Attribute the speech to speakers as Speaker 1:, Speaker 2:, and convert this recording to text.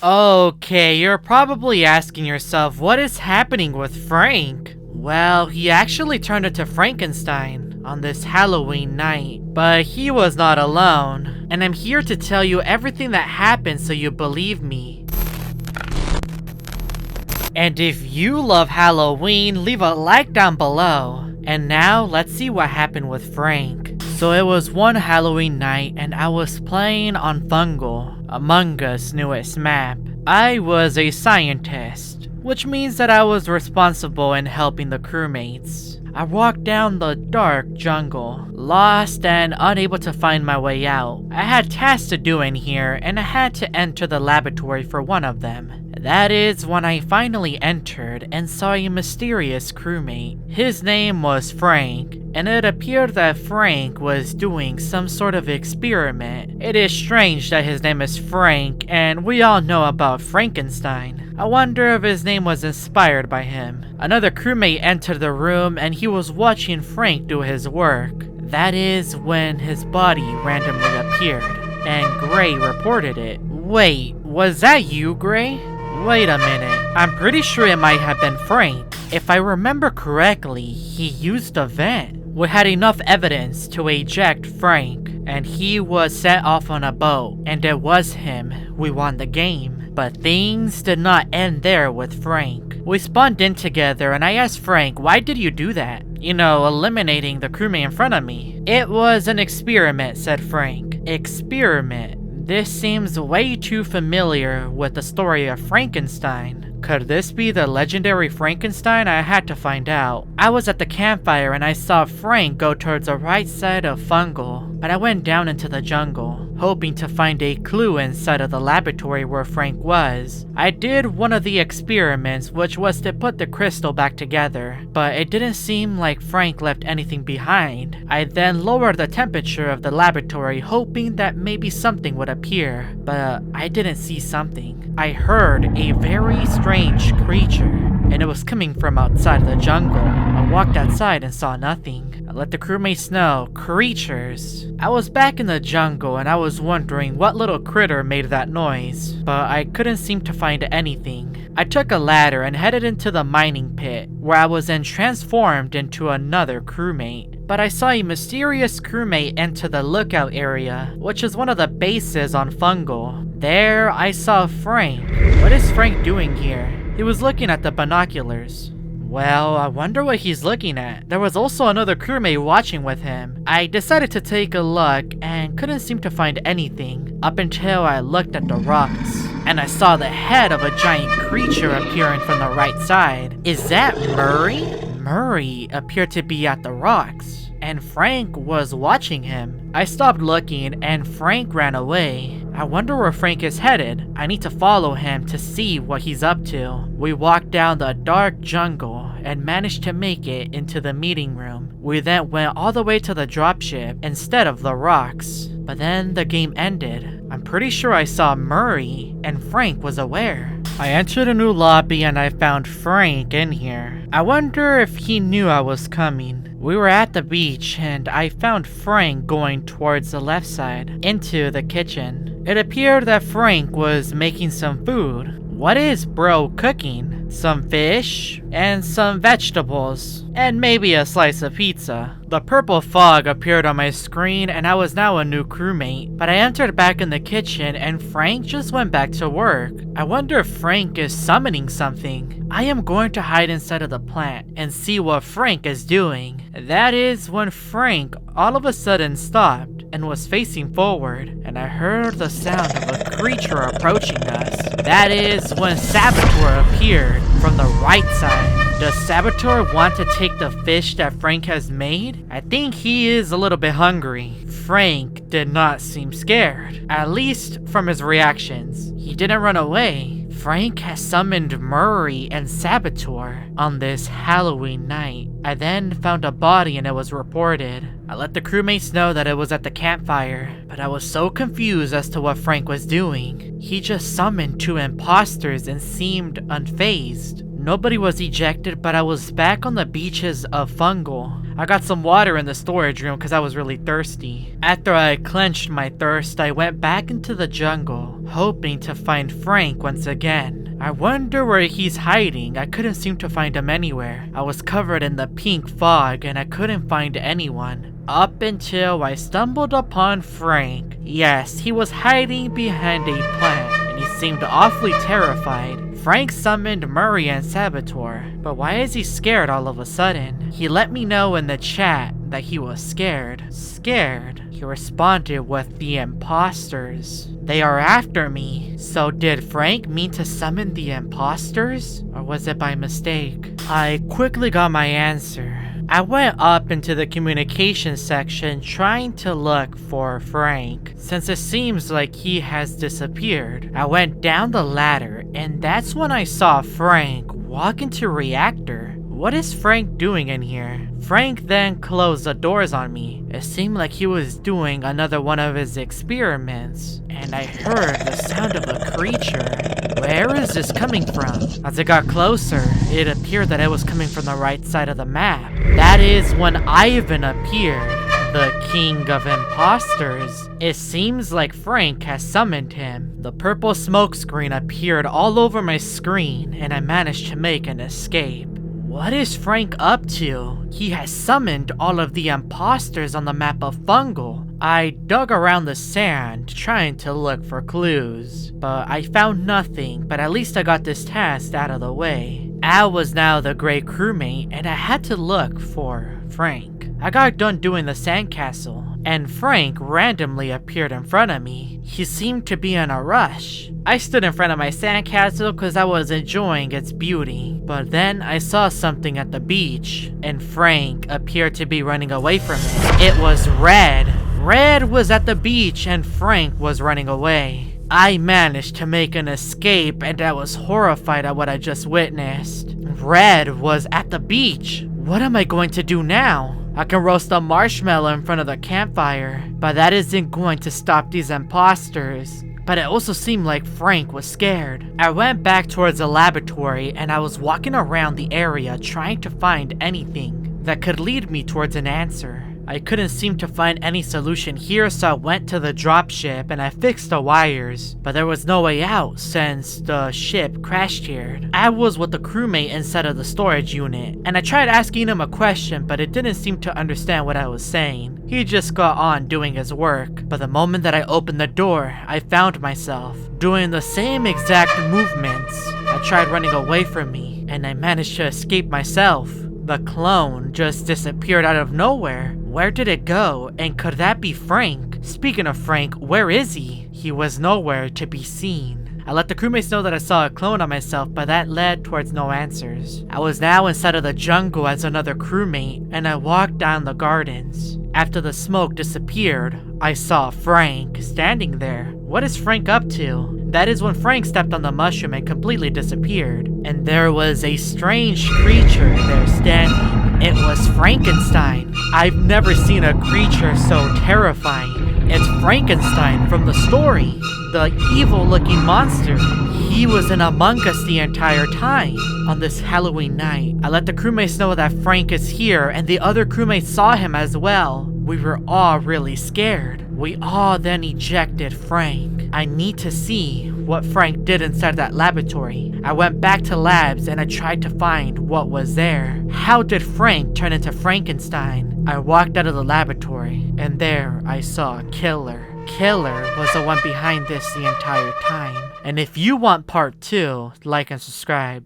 Speaker 1: Okay, you're probably asking yourself what is happening with Frank? Well, he actually turned into Frankenstein on this Halloween night, but he was not alone, and I'm here to tell you everything that happened so you believe me. And if you love Halloween, leave a like down below. And now, let's see what happened with Frank. So it was one Halloween night and I was playing on Fungal, Among Us' newest map. I was a scientist, which means that I was responsible in helping the crewmates. I walked down the dark jungle, lost and unable to find my way out. I had tasks to do in here and I had to enter the laboratory for one of them. That is when I finally entered and saw a mysterious crewmate. His name was Frank, and it appeared that Frank was doing some sort of experiment. It is strange that his name is Frank, and we all know about Frankenstein. I wonder if his name was inspired by him. Another crewmate entered the room and he was watching Frank do his work. That is when his body randomly appeared, and Gray reported it. Wait, was that you, Gray? Wait a minute, I'm pretty sure it might have been Frank. If I remember correctly, he used a vent. We had enough evidence to eject Frank, and he was set off on a boat, and it was him. We won the game. But things did not end there with Frank. We spawned in together and I asked Frank, why did you do that? You know, eliminating the crewmate in front of me. It was an experiment, said Frank. Experiment? This seems way too familiar with the story of Frankenstein. Could this be the legendary Frankenstein? I had to find out. I was at the campfire and I saw Frank go towards the right side of Fungal, but I went down into the jungle, hoping to find a clue inside of the laboratory where Frank was. I did one of the experiments, which was to put the crystal back together, but it didn't seem like Frank left anything behind. I then lowered the temperature of the laboratory, hoping that maybe something would appear, but I didn't see something. I heard a very strange creature, and it was coming from outside of the jungle. I walked outside and saw nothing. I let the crewmates know, creatures. I was back in the jungle and I was wondering what little critter made that noise, but I couldn't seem to find anything. I took a ladder and headed into the mining pit, where I was then transformed into another crewmate. But I saw a mysterious crewmate enter the lookout area, which is one of the bases on Fungal. There, I saw Frank. What is Frank doing here? He was looking at the binoculars. Well, I wonder what he's looking at. There was also another crewmate watching with him. I decided to take a look and couldn't seem to find anything up until I looked at the rocks. And I saw the head of a giant creature appearing from the right side. Is that Murray? Murray appeared to be at the rocks, and Frank was watching him. I stopped looking and Frank ran away. I wonder where Frank is headed. I need to follow him to see what he's up to. We walked down the dark jungle and managed to make it into the meeting room. We then went all the way to the dropship instead of the rocks. But then the game ended. I'm pretty sure I saw Murray and Frank was aware. I entered a new lobby and I found Frank in here. I wonder if he knew I was coming. We were at the beach and I found Frank going towards the left side, into the kitchen. It appeared that Frank was making some food. What is bro cooking? Some fish and some vegetables and maybe a slice of pizza. The purple fog appeared on my screen and I was now a new crewmate, but I entered back in the kitchen and Frank just went back to work. I wonder if Frank is summoning something. I am going to hide inside of the plant and see what Frank is doing. That is when Frank all of a sudden stopped and was facing forward, and I heard the sound of a creature approaching us. That is when Saboteur appeared from the right side. Does Saboteur want to take the fish that Frank has made? I think he is a little bit hungry. Frank did not seem scared, at least from his reactions. He didn't run away. Frank has summoned Murray and Saboteur on this Halloween night. I then found a body and it was reported. I let the crewmates know that it was at the campfire, but I was so confused as to what Frank was doing. He just summoned 2 imposters and seemed unfazed. Nobody was ejected, but I was back on the beaches of Fungal. I got some water in the storage room because I was really thirsty. After I quenched my thirst, I went back into the jungle, hoping to find Frank once again. I wonder where he's hiding. I couldn't seem to find him anywhere. I was covered in the pink fog and I couldn't find anyone. Up until I stumbled upon Frank. Yes, he was hiding behind a plant and he seemed awfully terrified. Frank summoned Murray and Saboteur, but why is he scared all of a sudden? He let me know in the chat that he was scared. Scared? He responded with the impostors. They are after me. So did Frank mean to summon the impostors? Or was it by mistake? I quickly got my answer. I went up into the communication section trying to look for Frank, since it seems like he has disappeared. I went down the ladder and that's when I saw Frank walk into reactor. What is Frank doing in here? Frank then closed the doors on me. It seemed like he was doing another one of his experiments, and I heard the sound of a creature. Where is this coming from? As it got closer, it appeared that it was coming from the right side of the map. That is when Ivan appeared, the king of impostors. It seems like Frank has summoned him. The purple smoke screen appeared all over my screen, and I managed to make an escape. What is Frank up to? He has summoned all of the imposters on the map of Fungal. I dug around the sand trying to look for clues, but I found nothing, but at least I got this task out of the way. Al was now the gray crewmate and I had to look for Frank. I got done doing the sandcastle and Frank randomly appeared in front of me. He seemed to be in a rush. I stood in front of my sandcastle because I was enjoying its beauty, but then I saw something at the beach and Frank appeared to be running away from it. It was Red. Red was at the beach and Frank was running away. I managed to make an escape and I was horrified at what I just witnessed. Red was at the beach. What am I going to do now? I can roast a marshmallow in front of the campfire, but that isn't going to stop these imposters. But it also seemed like Frank was scared. I went back towards the laboratory and I was walking around the area trying to find anything that could lead me towards an answer. I couldn't seem to find any solution here, so I went to the dropship and I fixed the wires, but there was no way out since the ship crashed here. I was with the crewmate inside of the storage unit, and I tried asking him a question, but it didn't seem to understand what I was saying. He just got on doing his work, but the moment that I opened the door, I found myself doing the same exact movements. I tried running away from me, and I managed to escape myself. The clone just disappeared out of nowhere. Where did it go? And could that be Frank? Speaking of Frank, where is he? He was nowhere to be seen. I let the crewmates know that I saw a clone on myself, but that led towards no answers. I was now inside of the jungle as another crewmate, and I walked down the gardens. After the smoke disappeared, I saw Frank standing there. What is Frank up to? That is when Frank stepped on the mushroom and completely disappeared. And there was a strange creature there standing. It was Frankenstein. I've never seen a creature so terrifying. It's Frankenstein from the story. The evil-looking monster. He was in Among Us the entire time. On this Halloween night, I let the crewmates know that Frank is here and the other crewmates saw him as well. We were all really scared. We all then ejected Frank. I need to see what Frank did inside that laboratory. I went back to labs and I tried to find what was there. How did Frank turn into Frankenstein? I walked out of the laboratory and there I saw Killer. Killer was the one behind this the entire time. And if you want part 2, like and subscribe.